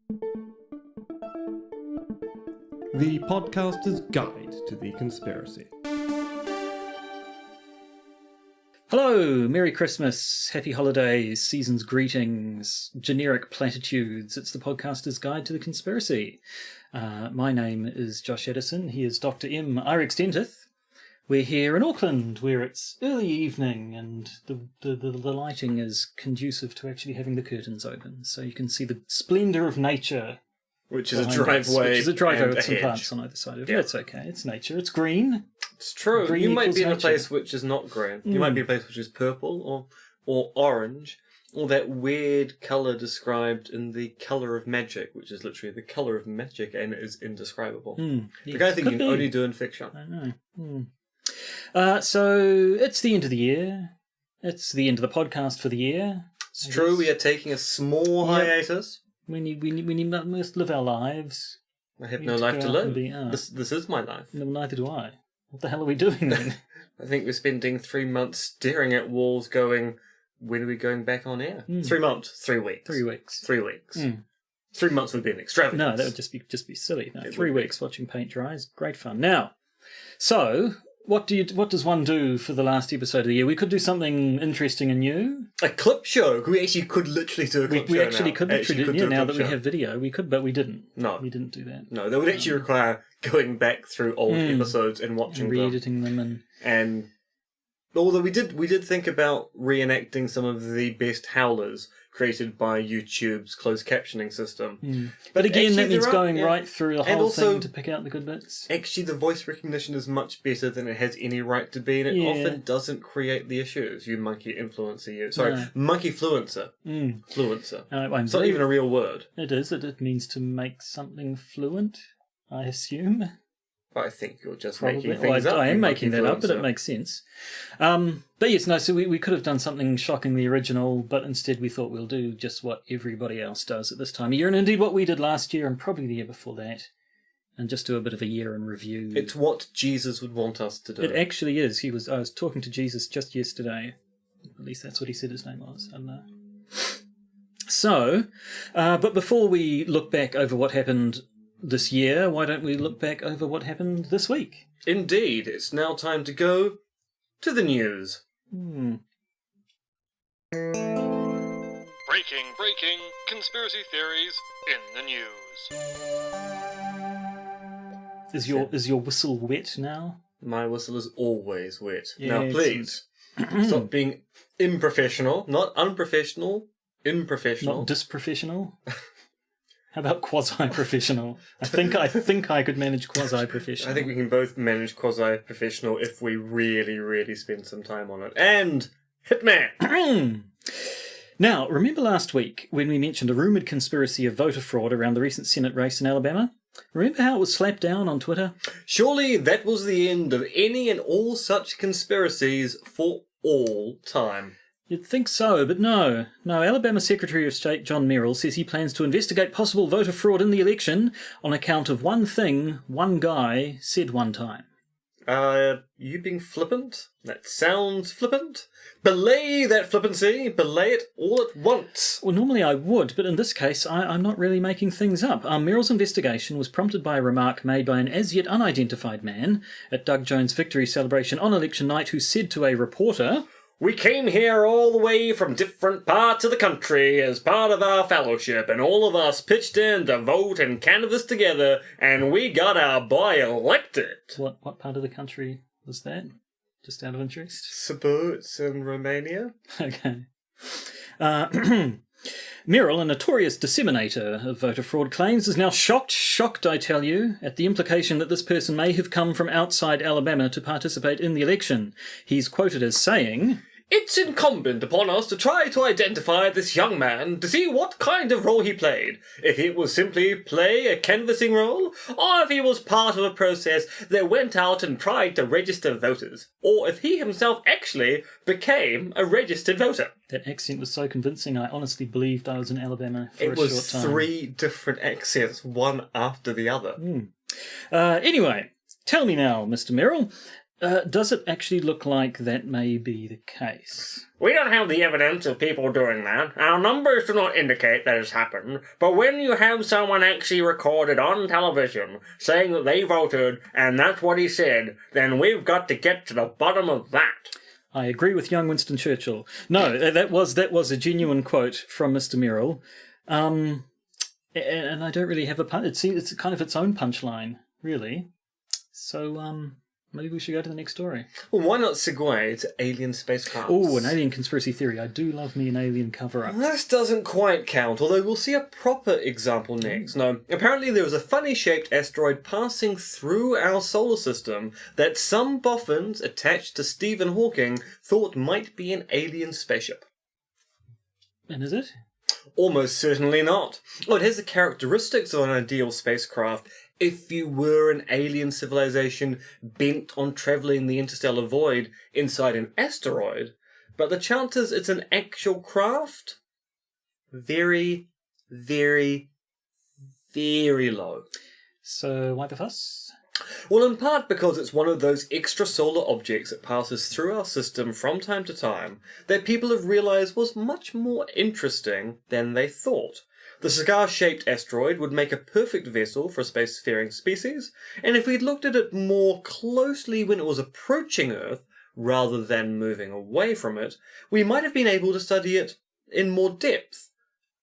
The Podcaster's Guide to the Conspiracy. Hello, Merry Christmas, Happy Holidays, Season's Greetings, generic platitudes. It's the Podcaster's Guide to the Conspiracy. My name is Josh Edison. He is Dr. M. Irex Dentith. We're here in Auckland, where it's early evening and the lighting is conducive to actually having the curtains open, so you can see the splendor of nature. Which is a driveway. Which is a driveway with some plants on either side of it. That's okay. It's nature. It's green. It's true. Green you might be in a nature. place which is not green. You might be in a place which is purple or orange, or that weird colour described in The Colour of Magic, which is literally the colour of magic and it is indescribable. The kind of thing you can only do in fiction. I know. So it's the end of the year. It's the end of the podcast for the year. It's true. We are taking a small hiatus. We must live our lives. I have no life to live. Be, This is my life. No, neither do I. What the hell are we doing then? I think we're spending 3 months staring at walls going, when are we going back on air? 3 months. 3 weeks. 3 weeks. 3 weeks. 3 months would be an extravagance. No, that would just be silly. No, 3 weeks watching paint dry is great fun. Now, so what does one do for the last episode of the year? We could do something interesting and new. A clip show. We actually could literally do a clip show. We actually could literally do it now that we show. have video. We could, but we didn't. No. We didn't do that. No, that would actually require going back through old episodes and watching and re-editing them. And although we did think about reenacting some of the best howlers created by YouTube's closed captioning system. But again, actually, that means going right through the whole thing to pick out the good bits. Actually, the voice recognition is much better than it has any right to be, and it often doesn't create the issues. You monkey influencer, you. Sorry, monkey fluencer. Fluencer. It's not even a real word. It is. It means to make something fluent, I assume. I think you're just Probably. making things up. I am making that up, but it makes sense. But yes, no, so we could have done something shockingly original, but instead we thought we'll do just what everybody else does at this time of year, and indeed what we did last year and probably the year before that, and just do a bit of a year in review. It's what Jesus would want us to do. It actually is. I was talking to Jesus just yesterday. At least that's what he said his name was. I don't know. So, but before we look back over what happened this year, why don't we look back over what happened this week? Indeed, it's now time to go to the news. Breaking conspiracy theories in the news. Is your whistle wet now? My whistle is always wet. Yeah, now please, stop being improfessional, not unprofessional, improfessional. Not disprofessional? How about quasi-professional? I think I could manage quasi-professional. I think we can both manage quasi-professional if we really, really spend some time on it. And Hitman! Now, remember last week when we mentioned a rumoured conspiracy of voter fraud around the recent Senate race in Alabama? Remember how it was slapped down on Twitter? Surely that was the end of any and all such conspiracies for all time. You'd think so, but no. No, Alabama Secretary of State John Merrill says he plans to investigate possible voter fraud in the election on account of one thing one guy said one time. You being flippant? That sounds flippant. Belay that flippancy. Belay it all at once. Well, normally I would, but in this case, I'm not really making things up. Merrill's investigation was prompted by a remark made by an as-yet unidentified man at Doug Jones' victory celebration on election night who said to a reporter, "We came here all the way from different parts of the country as part of our fellowship, and all of us pitched in to vote and canvass together, and we got our boy elected." What part of the country was that? Just out of interest? Cebu, it's in Romania. Okay. Merrill, a notorious disseminator of voter fraud claims, is now shocked, I tell you, at the implication that this person may have come from outside Alabama to participate in the election. He's quoted as saying, "It's incumbent upon us to try to identify this young man to see what kind of role he played. If it was simply play a canvassing role, or if he was part of a process that went out and tried to register voters, or if he himself actually became a registered voter." That accent was so convincing, I honestly believed I was in Alabama for a short time. It was 3 different accents, one after the other. Anyway, tell me now, Mr. Merrill, Does it actually look like that may be the case? We don't have the evidence of people doing that. Our numbers do not indicate that it's happened. But when you have someone actually recorded on television saying that they voted and that's what he said, then we've got to get to the bottom of that. I agree with young Winston Churchill. No, that was a genuine quote from Mr. Merrill. And I don't really have a punch. It's kind of its own punchline, really. So, maybe we should go to the next story. Well, why not segue to alien spacecraft? Oh, an alien conspiracy theory. I do love me an alien cover-up. This doesn't quite count, although we'll see a proper example next. No, apparently there was a funny-shaped asteroid passing through our solar system that some boffins attached to Stephen Hawking thought might be an alien spaceship. And is it? Almost certainly not. Oh, it has the characteristics of an ideal spacecraft if you were an alien civilization bent on travelling the interstellar void inside an asteroid, but the chances it's an actual craft? Very, very, very low. So, why the fuss? Well, in part because it's one of those extrasolar objects that passes through our system from time to time that people have realised was much more interesting than they thought. The cigar-shaped asteroid would make a perfect vessel for a spacefaring species, and if we'd looked at it more closely when it was approaching Earth, rather than moving away from it, we might have been able to study it in more depth.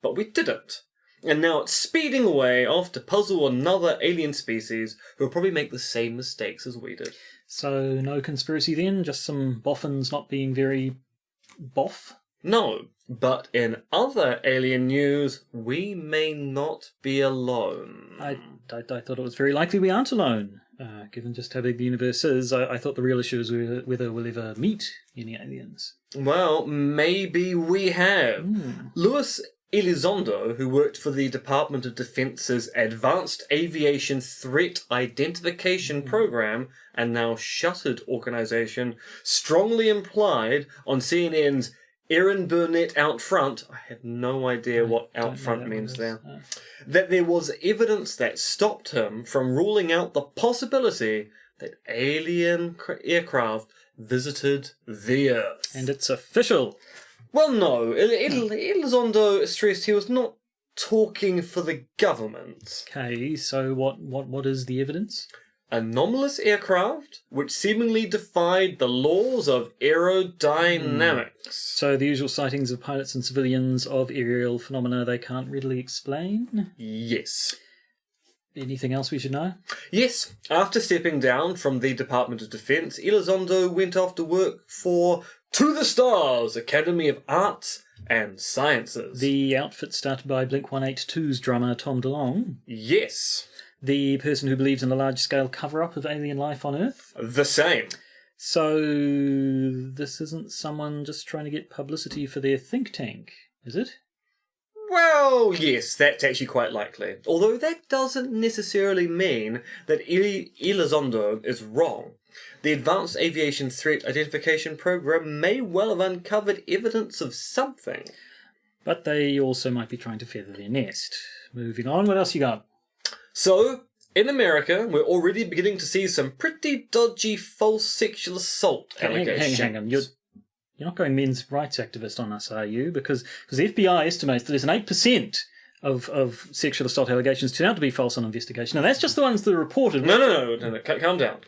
But we didn't. And now it's speeding away off to puzzle another alien species who will probably make the same mistakes as we did. So, no conspiracy then? Just some boffins not being very boff? No, but in other alien news, we may not be alone. I thought it was very likely we aren't alone. Given just how big the universe is, I thought the real issue is whether we'll ever meet any aliens. Well, maybe we have. Luis Elizondo, who worked for the Department of Defense's Advanced Aviation Threat Identification Program, and now shuttered organization, strongly implied on CNN's Erin Burnett Out Front, I have no idea what out front means there, that there was evidence that stopped him from ruling out the possibility that alien aircraft visited the Earth. And it's official. Well, no. Elizondo stressed he was not talking for the government. Okay, so what is the evidence? Anomalous aircraft which seemingly defied the laws of aerodynamics. So the usual sightings of pilots and civilians of aerial phenomena they can't readily explain? Yes. Anything else we should know? Yes. After stepping down from the Department of Defense, Elizondo went off to work for To the Stars, Academy of Arts and Sciences. The outfit started by Blink-182's drummer Tom DeLonge. Yes. The person who believes in a large-scale cover-up of alien life on Earth. The same. So this isn't someone just trying to get publicity for their think tank, is it? Well, yes, that's actually quite likely. Although that doesn't necessarily mean that Elizondo is wrong. The Advanced Aviation Threat Identification Program may well have uncovered evidence of something. But they also might be trying to feather their nest. Moving on, what else you got? So, in America, we're already beginning to see some pretty dodgy false sexual assault allegations. Hang on. You're not going men's rights activist on us, are you? Because the FBI estimates that there's an 8% of sexual assault allegations turn out to be false on investigation, and that's just the ones that are reported. No. Calm down.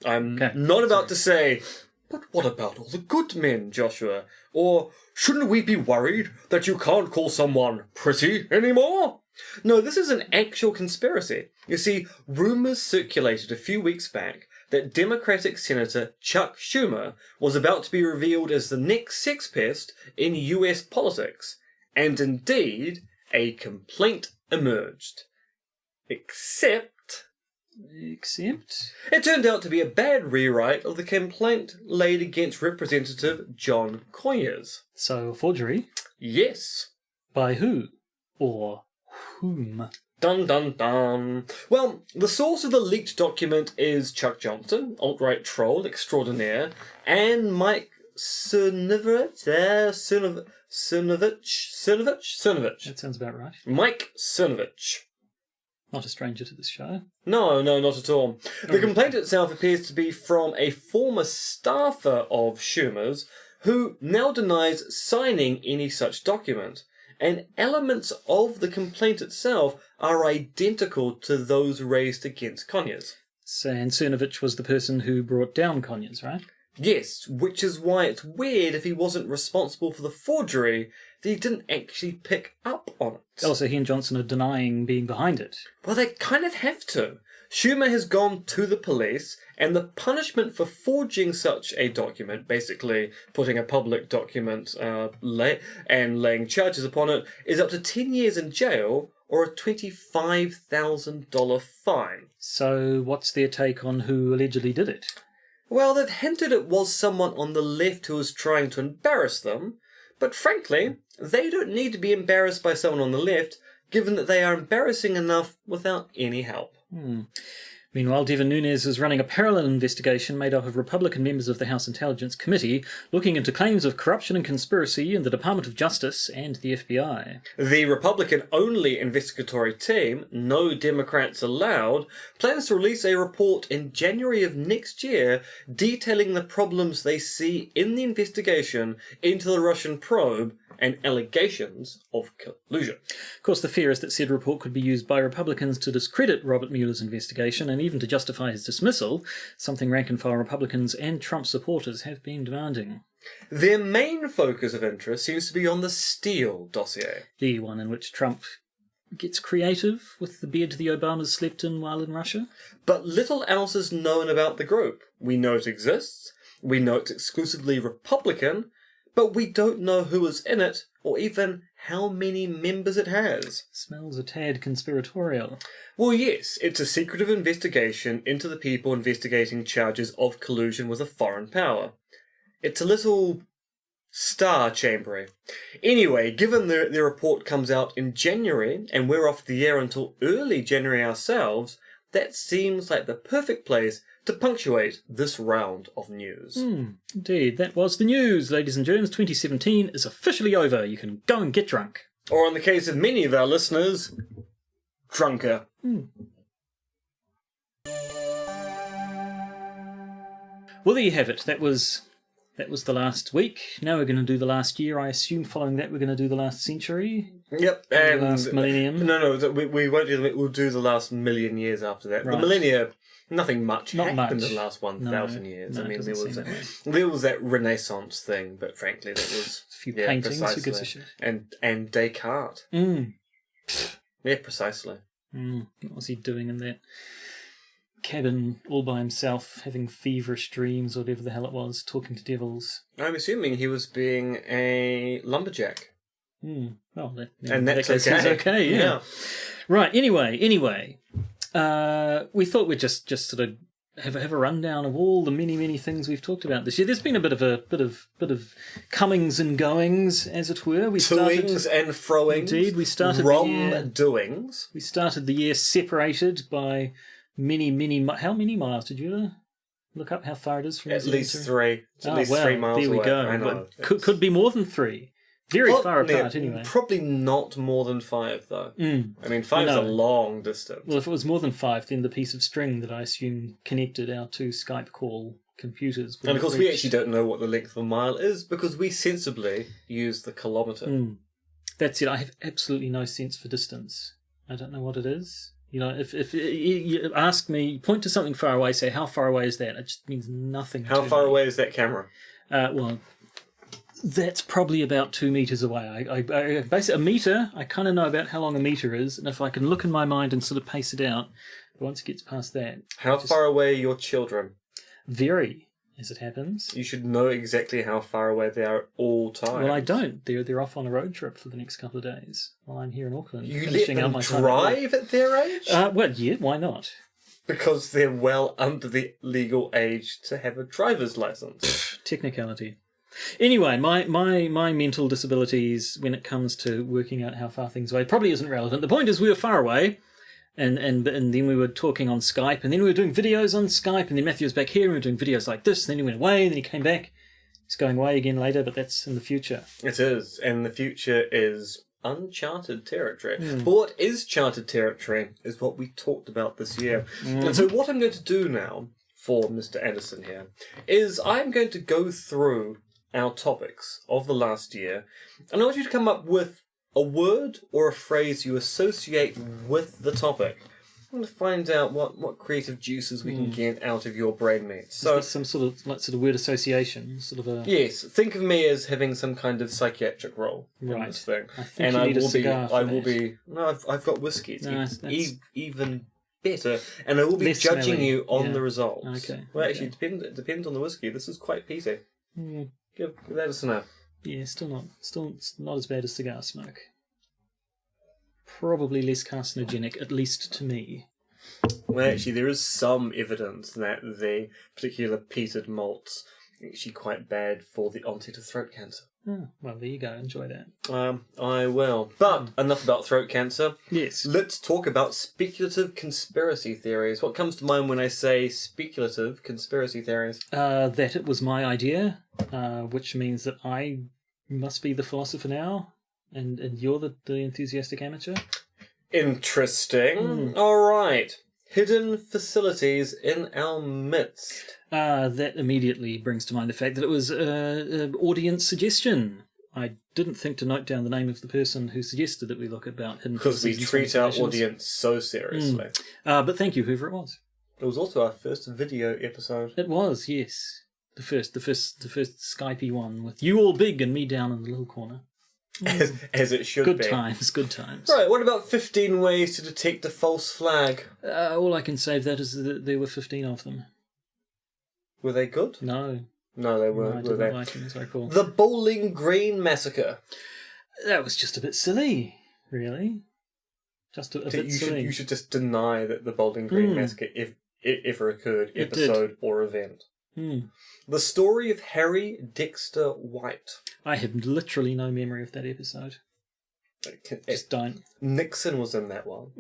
I'm not about to say, but what about all the good men, Joshua? Or shouldn't we be worried that you can't call someone pretty anymore? No, this is an actual conspiracy. You see, rumours circulated a few weeks back that Democratic Senator Chuck Schumer was about to be revealed as the next sex pest in US politics. And indeed, a complaint emerged. Except... It turned out to be a bad rewrite of the complaint laid against Representative John Conyers. So, a forgery? Yes. By who? Or whom? Dun dun dun. Well, the source of the leaked document is Chuck Johnson, alt-right troll extraordinaire, and Mike Cernovich. That sounds about right. Mike Cernovich. Not a stranger to this show. No, not at all. The complaint itself appears to be from a former staffer of Schumer's who now denies signing any such document. And elements of the complaint itself are identical to those raised against Conyers. And Cernovich was the person who brought down Conyers, right? Yes, which is why it's weird if he wasn't responsible for the forgery that he didn't actually pick up on it. Also, he and Johnson are denying being behind it. Well, they kind of have to. Schumer has gone to the police, and the punishment for forging such a document, basically putting a public document and laying charges upon it, is up to 10 years in jail or a $25,000 fine. So what's their take on who allegedly did it? Well, they've hinted it was someone on the left who was trying to embarrass them, but frankly, they don't need to be embarrassed by someone on the left, given that they are embarrassing enough without any help. Meanwhile, Devin Nunes is running a parallel investigation made up of Republican members of the House Intelligence Committee looking into claims of corruption and conspiracy in the Department of Justice and the FBI. The Republican-only investigatory team, no Democrats allowed, plans to release a report in January of next year detailing the problems they see in the investigation into the Russian probe and allegations of collusion. Of course, the fear is that said report could be used by Republicans to discredit Robert Mueller's investigation and even to justify his dismissal, something rank-and-file Republicans and Trump supporters have been demanding. Their main focus of interest seems to be on the Steele dossier. The one in which Trump gets creative with the bed the Obamas slept in while in Russia. But little else is known about the group. We know it exists, we know it's exclusively Republican, but we don't know who is in it, or even how many members it has. Smells a tad conspiratorial. Well, yes, it's a secretive investigation into the people investigating charges of collusion with a foreign power. It's a little star-chambery. Anyway, given the report comes out in January, and we're off the air until early January ourselves, that seems like the perfect place to punctuate this round of news. Indeed, that was the news, ladies and germs. 2017 is officially over. You can go and get drunk. Or in the case of many of our listeners, drunker. Well, there you have it. That was the last week. Now we're going to do the last year. I assume following that we're going to do the last century. Yep, The and last millennium. No, we won't do the. We'll do the last million years after that. Right. The millennia, nothing much Not happened much. in the last 1,000 years. No, I mean, it there doesn't was seem that way. there was that Renaissance thing, but frankly, that was A few paintings. precisely. Who gives a shit? And Descartes. Yeah, precisely. What was he doing in that cabin all by himself, having feverish dreams, or whatever the hell it was, talking to devils? I'm assuming he was being a lumberjack. Well, And that's that case okay. is okay, yeah. Right, anyway. We thought we'd just sort of have a rundown of all the many things we've talked about this year. There's been a bit of comings and goings, as it were. Toings and froings. Indeed, we started wrong-doings. We started the year separated by many. How many miles did you look up? How far it is from At the least center? 3. It's at least 3 miles there we away. go. I know. But could be more than 3. Very far apart, anyway. Probably not more than 5, though. I mean, 5 is No. a long distance. Well, if it was more than 5, then the piece of string that I assume connected our 2 Skype call computers would And of have course, we reached. actually don't know what the length of a mile is because we sensibly use the kilometre. That's it. I have absolutely no sense for distance. I don't know what it is. You know, if you ask me, point to something far away, say, how far away is that? It just means nothing How to far me. away is that camera? Well, that's probably about 2 meters away. I basically, a meter, I kind of know about how long a meter is, and if I can look in my mind and sort of pace it out, once it gets past that... How far away are your children? Very, as it happens. You should know exactly how far away they are at all times. Well, I don't. They're off on a road trip for the next couple of days while I'm here in Auckland. You let finishing them out my time at work. drive at their age? Well, yeah, why not? Because they're well under the legal age to have a driver's license. Technicality. Anyway, my mental disabilities when it comes to working out how far things away probably isn't relevant. The point is we were far away, and then we were talking on Skype, and then we were doing videos on Skype, and then Matthew was back here, and we were doing videos like this, and then he went away, and then he came back. He's going away again later, but that's in the future. It is, and the future is uncharted territory. Mm. But what is charted territory is what we talked about this year. And so what I'm going to do now for Mr. Anderson here is I'm going to go through our topics of the last year, and I want you to come up with a word or a phrase you associate with the topic. I want to find out what creative juices we can get out of your brain mates. So, is this some sort of word association? Sort of a... yes, think of me as having some kind of psychiatric role in Right. this thing. I think you need a cigar for I will that. be. No, I've got whiskey. It's No, that's- even better, and I will be Less judging smelly, you on yeah. the results. Okay, Well, okay. actually, it depends on the whiskey. This is quite peaty. Mm, Give that a sniff. yeah, still not as bad as cigar smoke. Probably less carcinogenic, at least to me. Well, actually, there is some evidence that the particular peated malts are actually quite bad for the onset of throat cancer. Oh, well, there you go. Enjoy that. I will. But enough about throat cancer. Yes. Let's talk about speculative conspiracy theories. What comes to mind when I say speculative conspiracy theories? That it was my idea, which means that I must be the philosopher now, and you're the enthusiastic amateur. Interesting. All right. Hidden facilities in our midst. That immediately brings to mind the fact that it was audience suggestion. I didn't think to note down the name of the person who suggested that we look about hidden Because we facilities. treat our audience so seriously. But thank you, whoever it was. It was also our first video episode. It was, yes, the first Skypey one with you all big and me down in the little corner. As it should Good be. times, good times. Right, what about 15 ways to detect a false flag? All I can say of that is that there were 15 of them. Were they good? No, No, they I weren't, were didn't they? like them, as I recall. The Bowling Green Massacre. That was just a bit silly, really. Just a bit silly. You should just deny that the Bowling Green Massacre ever occurred, It episode or event. The story of Harry Dexter White. I have literally no memory of that episode. Just don't. Nixon was in that one.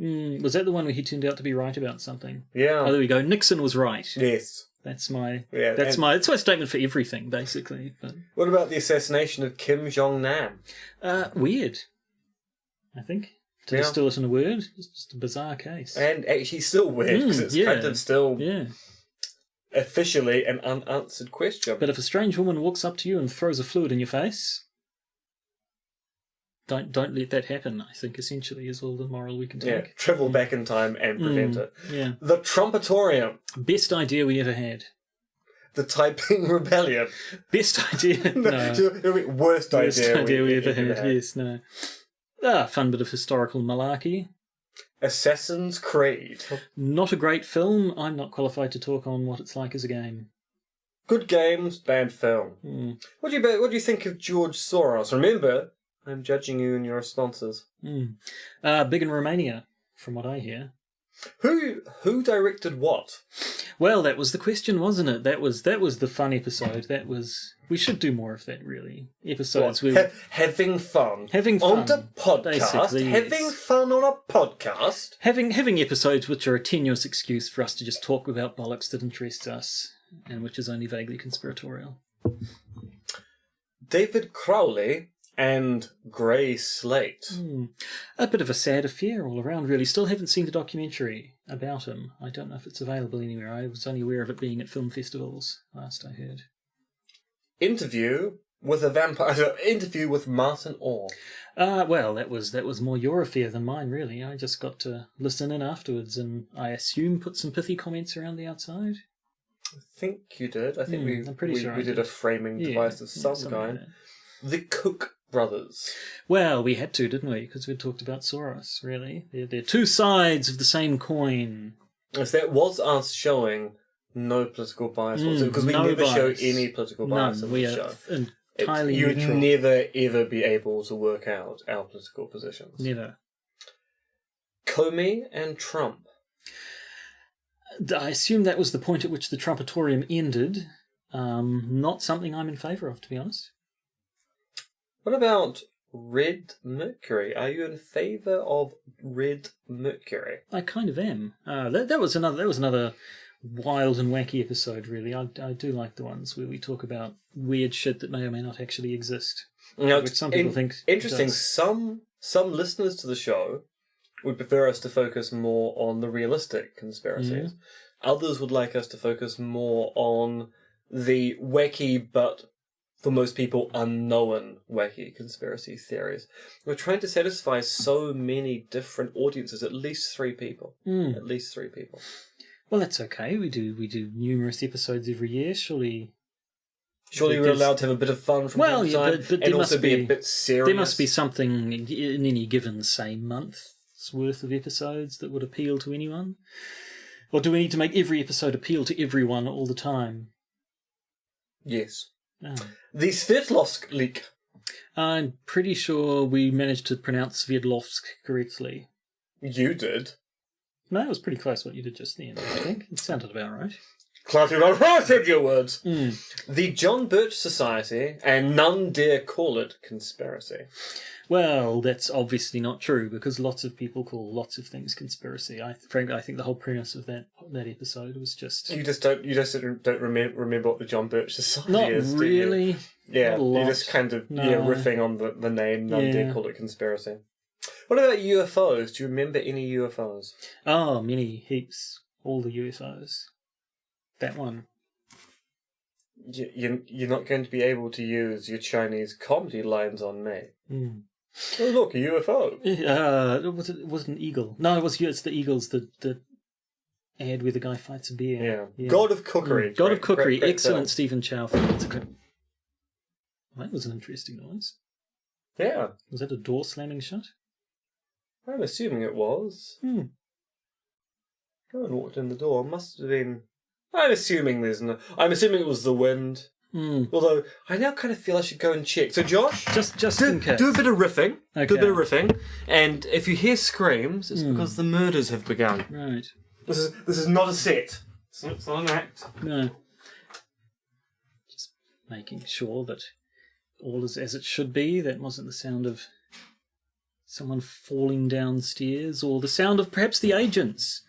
Was that the one where he turned out to be right about something? Yeah. Oh, there we go. Nixon was right. Yes. That's my Yeah, that's and- my statement for everything, basically. But What about the assassination of Kim Jong Nam? weird. I think to Yeah. distill it in a word, it's just a bizarre case. And actually still weird, because it's kind of still Yeah. officially an unanswered question. But if a strange woman walks up to you and throws a fluid in your face, don't let that happen, I think, essentially, is all the moral we can Yeah, take. travel back in time and prevent it. Yeah. The Trumpetorium. Best idea we ever had. The Taiping Rebellion. Best idea. No. Worst idea we ever had. Yes, no. Fun bit of historical malarkey. Assassin's Creed. Not a great film. I'm not qualified to talk on what it's like as a game. Good games, bad film. What do you think of George Soros? Remember, I'm judging you and your responses. Big in Romania, from what I hear. Who directed what? Well, that was the question, wasn't it? That was the fun episode. We should do more of that, really. Episodes where Having fun. Having fun, on the podcast. basically, yes. Having fun on a podcast. having episodes which are a tenuous excuse for us to just talk about bollocks that interests us, and which is only vaguely conspiratorial. David Crowley and Grey Slate. A bit of a sad affair all around, really. Still haven't seen the documentary about him. I don't know if it's available anywhere. I was only aware of it being at film festivals, last I heard. Interview with a vampire. Interview with Martin Orr. Well, that was more your affair than mine, really. I just got to listen in afterwards, and I assume put some pithy comments around the outside. I think you did. I think I'm pretty sure I we did did. a framing device of some something like kind. that. The Cook Brothers. Well, we had to, didn't we? Because we talked about Soros, really. They're two sides of the same coin. Yes, that was us showing no political bias whatsoever, because we no never show bias. any political bias None. in We the are show. entirely You would neutral. never ever be able to work out our political positions. Never. Comey and Trump. I assume that was the point at which the Trumpetorium ended. Not something I'm in favour of, to be honest. What about Red Mercury? Are you in favour of Red Mercury? I kind of am. That was another wild and wacky episode, really. I do like the ones where we talk about weird shit that may or may not actually exist. Now, Which some people think interesting. does. some listeners to the show would prefer us to focus more on the realistic conspiracies. Others would like us to focus more on the wacky but, for most people, unknown wacky conspiracy theories. We're trying to satisfy so many different audiences, at least 3 people. At least 3 people. Well, that's okay. We do numerous episodes every year. Surely we're allowed to have a bit of fun from time to time, but and also be a bit serious. There must be something in any given, say, month's worth of episodes that would appeal to anyone. Or do we need to make every episode appeal to everyone all the time? Yes. Oh. The Sverdlovsk leak. I'm pretty sure we managed to pronounce Sverdlovsk correctly. You did. No, it was pretty close what you did just then, I think. It sounded about right. Clarity, I said your words. The John Birch Society, and none dare call it conspiracy. Well, that's obviously not true, because lots of people call lots of things conspiracy. Frankly, I think the whole premise of that episode was just... You just don't remember what the John Birch Society not is, really. Do you? Yeah, not a lot. you're just kind of No. riffing on the name, none dare call it conspiracy. What about UFOs? Do you remember any UFOs? Oh, many, heaps. All the UFOs. That one. You're not going to be able to use your Chinese comedy lines on me. Oh, look, a UFO. Was it an eagle? No, it's the eagles, the ad where the guy fights a bear. Yeah. God of Cookery. God of Cookery. Great Excellent film. Stephen Chow film. That was an interesting noise. Yeah. Was that a door slamming shut? I'm assuming it was. No one walked in the door. Must have been... I'm assuming it was the wind. Although, I now kind of feel I should go and check. So, Josh... Just in case. Do a bit of riffing. Okay. Do a bit of riffing. And if you hear screams, it's because the murders have begun. Right. This is not a set. It's not an act. No. Just making sure that all is as it should be. That wasn't the sound of someone falling downstairs, or the sound of perhaps the agents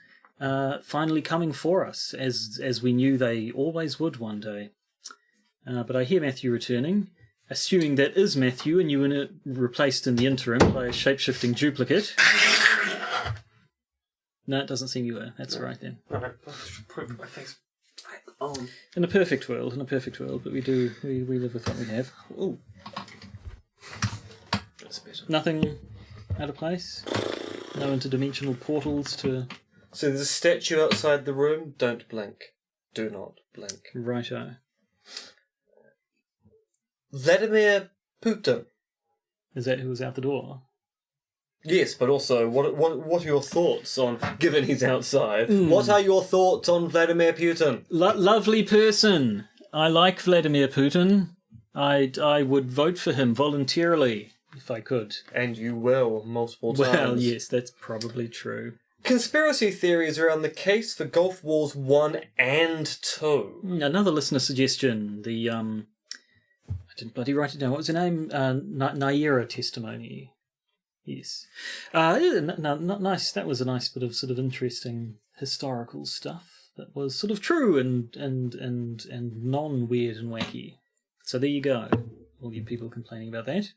finally coming for us, as we knew they always would one day. But I hear Matthew returning, assuming that is Matthew, and you were replaced in the interim by a shape-shifting duplicate. No, it doesn't seem you were. That's all right then. Alright, I should put my face back on. In a perfect world, but we live with what we have. Ooh. That's better. Nothing out of place? No interdimensional portals to... So there's a statue outside the room. Don't blink. Do not blink. Righto. Vladimir Putin. Is that who was out the door? Yes, but also, what are your thoughts on, given he's outside, what are your thoughts on Vladimir Putin? Lovely person. I like Vladimir Putin. I would vote for him voluntarily, if I could. And you will, multiple times. Well, yes, that's probably true. Conspiracy theories around the case for Gulf Wars 1 and 2. Another listener suggestion, the, I didn't bloody write it down. What was her name? Naira testimony. Yes. Nice. That was a nice bit of sort of interesting historical stuff that was sort of true and non-weird and wacky. So there you go. All you people complaining about that.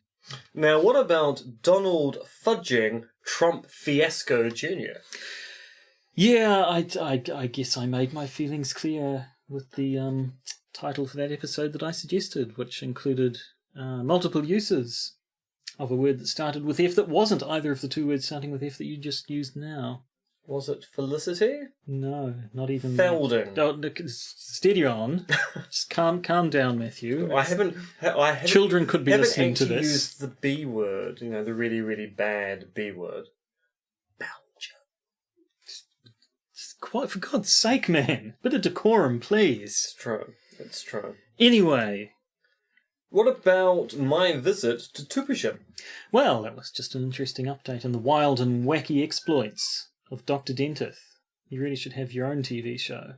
Now, what about Donald fudging Trump Fiasco Jr.? Yeah, I guess I made my feelings clear with the title for that episode that I suggested, which included multiple uses of a word that started with F that wasn't either of the two words starting with F that you just used now. Was it Felicity? No, not even... Felding. Steady on. Just calm down, Matthew. I haven't Children could be listening to this. Used the B word, the really, really bad B word. Belgium. Quite, for God's sake, man. Bit of decorum, please. It's true. Anyway... What about my visit to Tupisham? Well, that was just an interesting update on the wild and wacky exploits of Dr. Dentith. You really should have your own TV show.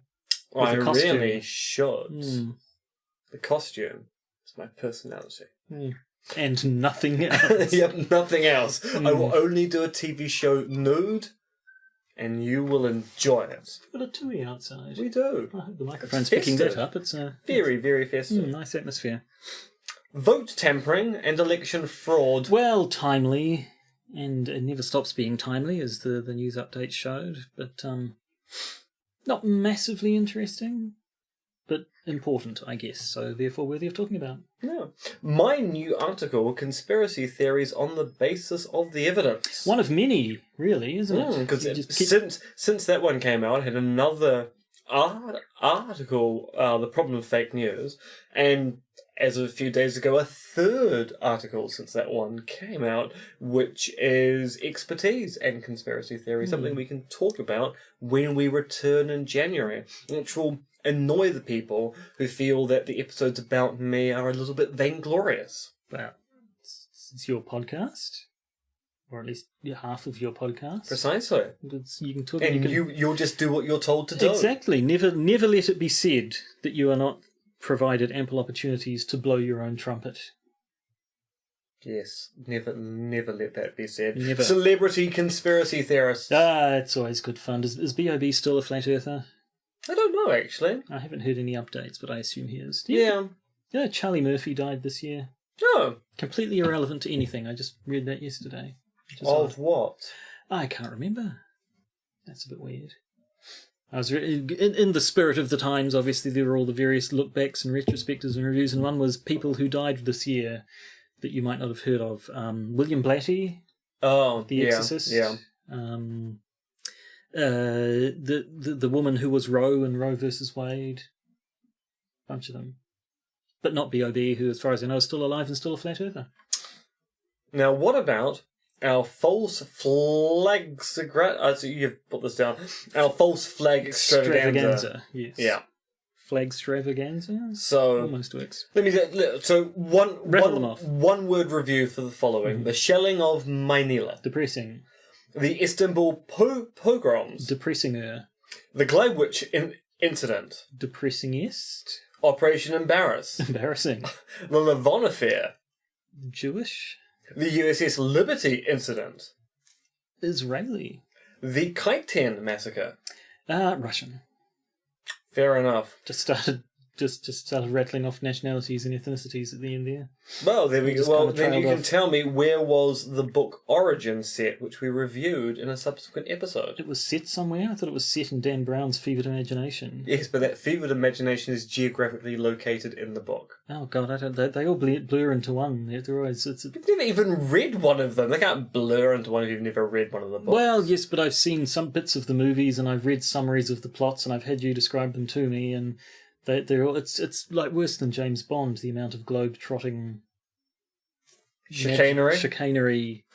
I really should. The costume is my personality. And nothing else. Yep, nothing else. I will only do a TV show nude, and you will enjoy it. We've got a TUI outside. We do. I hope the microphone's picking that up. It's very, very festive. Nice atmosphere. Vote tampering and election fraud. Well, timely. and it never stops being timely, as the news update showed, but not massively interesting, but important, I guess, so therefore worthy of talking about. Yeah. My new article, Conspiracy Theories on the Basis of the Evidence. One of many, really, isn't it? Because since that one came out, I had another article, The Problem of Fake News, and as of a few days ago, a third article since that one came out, which is expertise and conspiracy theory, something we can talk about when we return in January, which will annoy the people who feel that the episodes about me are a little bit vainglorious. Well, it's your podcast, or at least half of your podcast. Precisely. You can talk, and you'll just do what you're told to do. Exactly. Never let it be said that you are not provided ample opportunities to blow your own trumpet. Yes, never let that be said. Never. Celebrity conspiracy theorists. It's always good fun. Is B.O.B. still a flat earther? I don't know, actually. I haven't heard any updates, but I assume he is. Yeah. Yeah, Charlie Murphy died this year. Oh. Completely irrelevant to anything. I just read that yesterday. Of what? I can't remember. That's a bit weird. I was in the spirit of the times. Obviously, there were all the various look-backs and retrospectives and reviews, and one was people who died this year that you might not have heard of. William Blatty. Oh, The Exorcist. Yeah. The woman who was Roe in Roe versus Wade. Bunch of them. But not B.O.B., who, as far as I know, is still alive and still a flat earther. Now, what about our false flag... so you've put this down. Our false flag extravaganza. Yes. Yeah. Flag extravaganza? So... Almost works. One word review for the following. Mm-hmm. The shelling of Manila. Depressing. The Istanbul pogroms. Depressinger. The Glade Witch incident. Depressingist. Operation Embarrass. Embarrassing. The Lavon affair. Jewish. The USS Liberty incident. Israeli. The Kaiten massacre. Russian. Fair enough. Just started rattling off nationalities and ethnicities at the end there. Well, there we go. Well, then you can off. tell me, where was the book Origin set, which we reviewed in a subsequent episode? It was set somewhere? I thought it was set in Dan Brown's Fevered Imagination. Yes, but that fevered imagination is geographically located in the book. Oh God, they all blur into one. They're always, You've never even read one of them. They can't blur into one if you've never read one of the books. Well, yes, but I've seen some bits of the movies and I've read summaries of the plots and I've had you describe them to me, and they're all, it's like worse than James Bond, the amount of globe-trotting chicanery.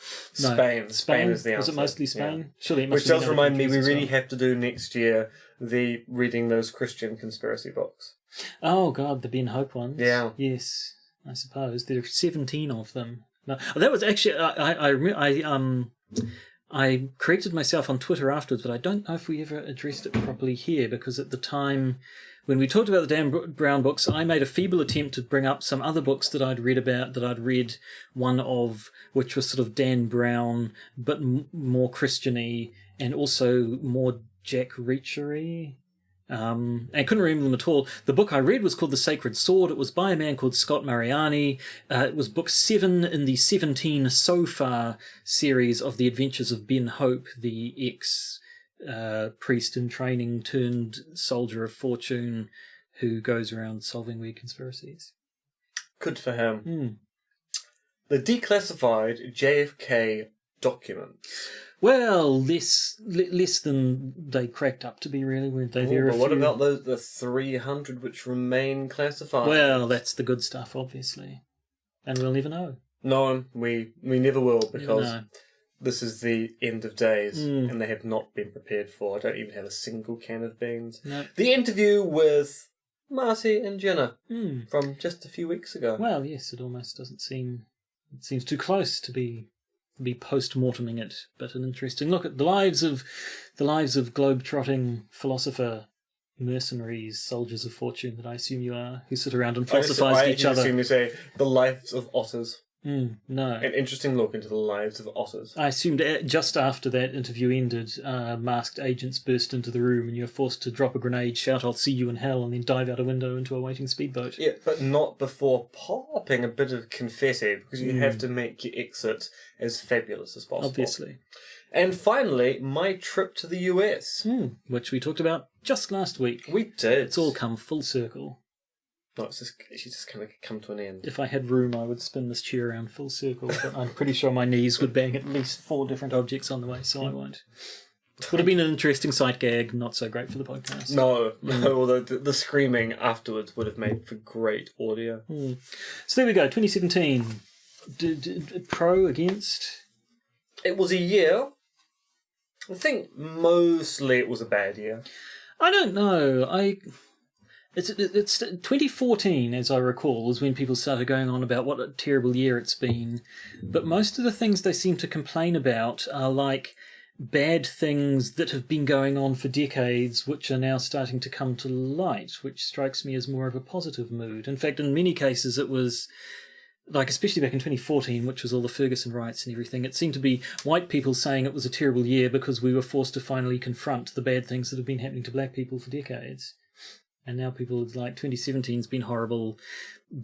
No, Spain is the answer. Was it mostly Spain? Yeah. Surely it must Which have does been remind me, we countries as really well. have to do next year the reading those Christian conspiracy books. Oh God, the Ben Hope ones. Yeah. Yes, I suppose there are 17 of them. No, that was actually I corrected myself on Twitter afterwards, but I don't know if we ever addressed it properly here, because at the time when we talked about the Dan Brown books, I made a feeble attempt to bring up some other books that I'd read, one of which was sort of Dan Brown, but more Christian-y, and also more Jack Reacher-y. And I couldn't remember them at all. The book I read was called The Sacred Sword. It was by a man called Scott Mariani. It was book 7 in the 17 so far series of the adventures of Ben Hope, the priest in training turned soldier of fortune who goes around solving weird conspiracies. Good for him. The declassified JFK documents. Well, less than they cracked up to be, really, weren't they? But what about the 300 which remain classified? Well, that's the good stuff, obviously. And we'll never know. No, we never will, because Never know. this is the end of days, and they have not been prepared for. I don't even have a single can of beans. No. The interview with Marty and Jenna Mm. from just a few weeks ago. Well, yes, it almost doesn't seem... It seems too close to be post-morteming it, but an interesting look at the lives of globe-trotting philosopher, mercenaries, soldiers of fortune that I assume you are, who sit around and philosophize each other. I assume you say the lives of otters. No. An interesting look into the lives of otters. I assumed just after that interview ended, masked agents burst into the room and you're forced to drop a grenade, shout, "I'll see you in hell," and then dive out a window into a waiting speedboat. Yeah, but not before popping a bit of confetti, because you have to make your exit as fabulous as possible. Obviously. And finally, my trip to the US. Which we talked about just last week. We did. It's all come full circle. No, it's just kind of come to an end. If I had room, I would spin this chair around full circle, but I'm pretty sure my knees would bang at least 4 different objects on the way, so I won't. Would have been an interesting sight gag, not so great for the podcast. No, although the screaming afterwards would have made for great audio. So there we go, 2017. Pro, against? It was a year. I think mostly it was a bad year. I don't know. It's 2014, as I recall, was when people started going on about what a terrible year it's been. But most of the things they seem to complain about are like bad things that have been going on for decades, which are now starting to come to light, which strikes me as more of a positive mood. In fact, in many cases, it was, like, especially back in 2014, which was all the Ferguson riots and everything, it seemed to be white people saying it was a terrible year because we were forced to finally confront the bad things that have been happening to black people for decades. And now people are like, 2017's been horrible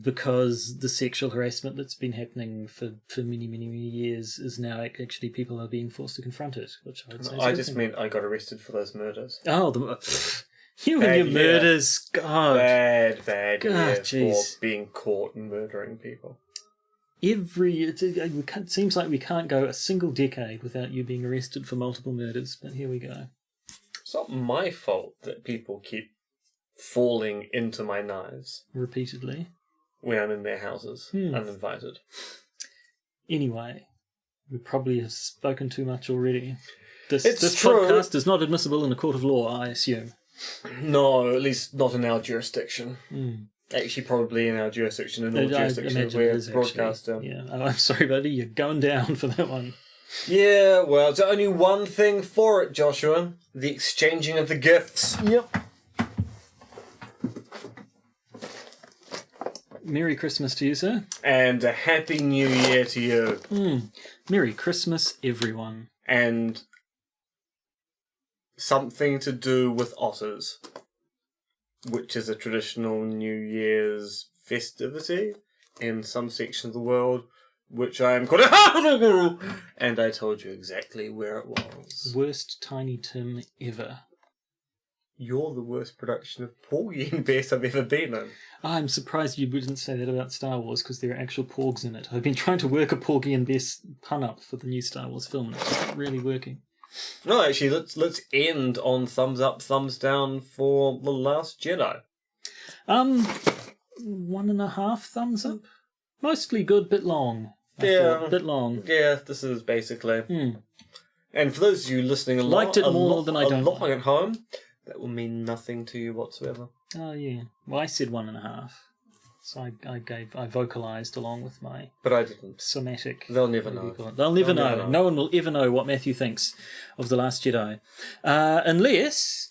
because the sexual harassment that's been happening for many, many, many years is now actually people are being forced to confront it, which I would say. I just meant I got arrested for those murders. Oh, you and your murders. God. Bad God, year geez. for being caught and murdering people. It seems like we can't go a single decade without you being arrested for multiple murders, but here we go. It's not my fault that people keep falling into my knives Repeatedly. when I'm in their houses, uninvited. Anyway, we probably have spoken too much already. This true. podcast is not admissible in a court of law, I assume. No, at least not in our jurisdiction. Actually, probably in our jurisdiction, in all jurisdictions we're broadcaster. Yeah, I'm sorry, buddy, you're going down for that one. Yeah, well, there's only one thing for it, Joshua. The exchanging of the gifts. Yep. Merry Christmas to you, sir. And a Happy New Year to you. Merry Christmas, everyone. And something to do with otters, which is a traditional New Year's festivity in some section of the world, which I am called. And I told you exactly where it was. Worst Tiny Tim ever. You're the worst production of Porgy and Bess I've ever been in. I'm surprised you didn't say that about Star Wars, because there are actual porgs in it. I've been trying to work a Porgy and Bess pun up for the new Star Wars film, and it's just not really working. No, actually, let's end on thumbs up, thumbs down for The Last Jedi. 1.5 thumbs up. Mostly good, bit long. Bit long. Yeah, this is basically. And for those of you listening Liked it more than I don't like like. at home, that will mean nothing to you whatsoever. Oh yeah. Well, I said 1.5, so I vocalised along with my. But I didn't. Somatic. They'll never know. They'll never know. No one will ever know what Matthew thinks of The Last Jedi, unless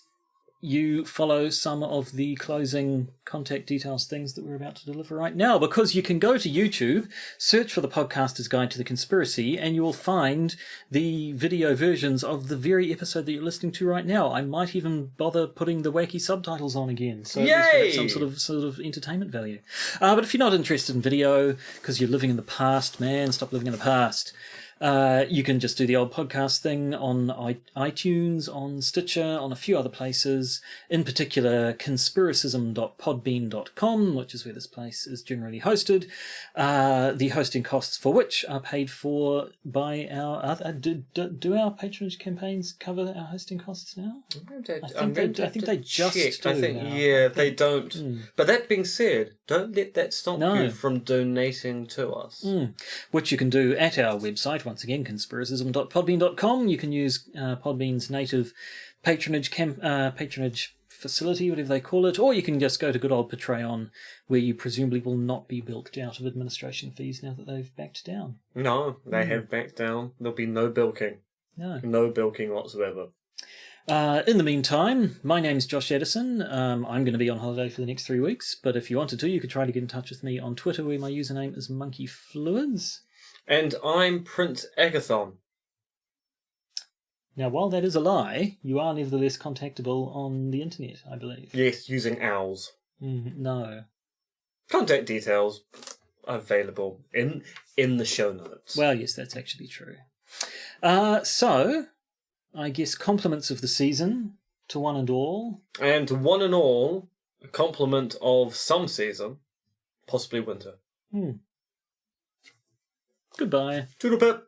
you follow some of the closing contact details things that we're about to deliver right now, because you can go to YouTube, search for The Podcaster's Guide to the Conspiracy, and you will find the video versions of the very episode that you're listening to right now. I might even bother putting the wacky subtitles on again, so there's some sort of entertainment value. But if you're not interested in video, because you're living in the past, man, stop living in the past. You can just do the old podcast thing on iTunes, on Stitcher, on a few other places, in particular conspiracism.podbean.com, which is where this place is generally hosted. The hosting costs for which are paid for by our other... Do our patronage campaigns cover our hosting costs now? I think they just do. They don't. But that being said, don't let that stop you from donating to us. Which you can do at our website, once again, conspiracism.podbean.com. You can use Podbean's native patronage facility, whatever they call it, or you can just go to good old Patreon, where you presumably will not be bilked out of administration fees now that they've backed down. No, they have backed down. There'll be no bilking. No. No bilking whatsoever. In the meantime, my name's Josh Edison. I'm going to be on holiday for the next 3 weeks, but if you wanted to, you could try to get in touch with me on Twitter, where my username is monkeyfluids. And I'm Prince Agathon. Now, while that is a lie, you are nevertheless contactable on the internet, I believe. Yes, using owls. No. Contact details available in the show notes. Well, yes, that's actually true. So, I guess compliments of the season to one and all. And to one and all, a compliment of some season, possibly winter. Goodbye. Toodle pip.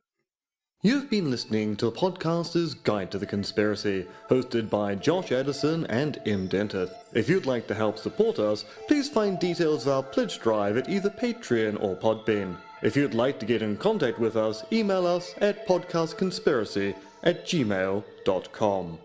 You've been listening to a podcaster's Guide to the Conspiracy, hosted by Josh Edison and Im Dentith. If you'd like to help support us, please find details of our pledge drive at either Patreon or Podbean. If you'd like to get in contact with us, email us at podcastconspiracy@gmail.com.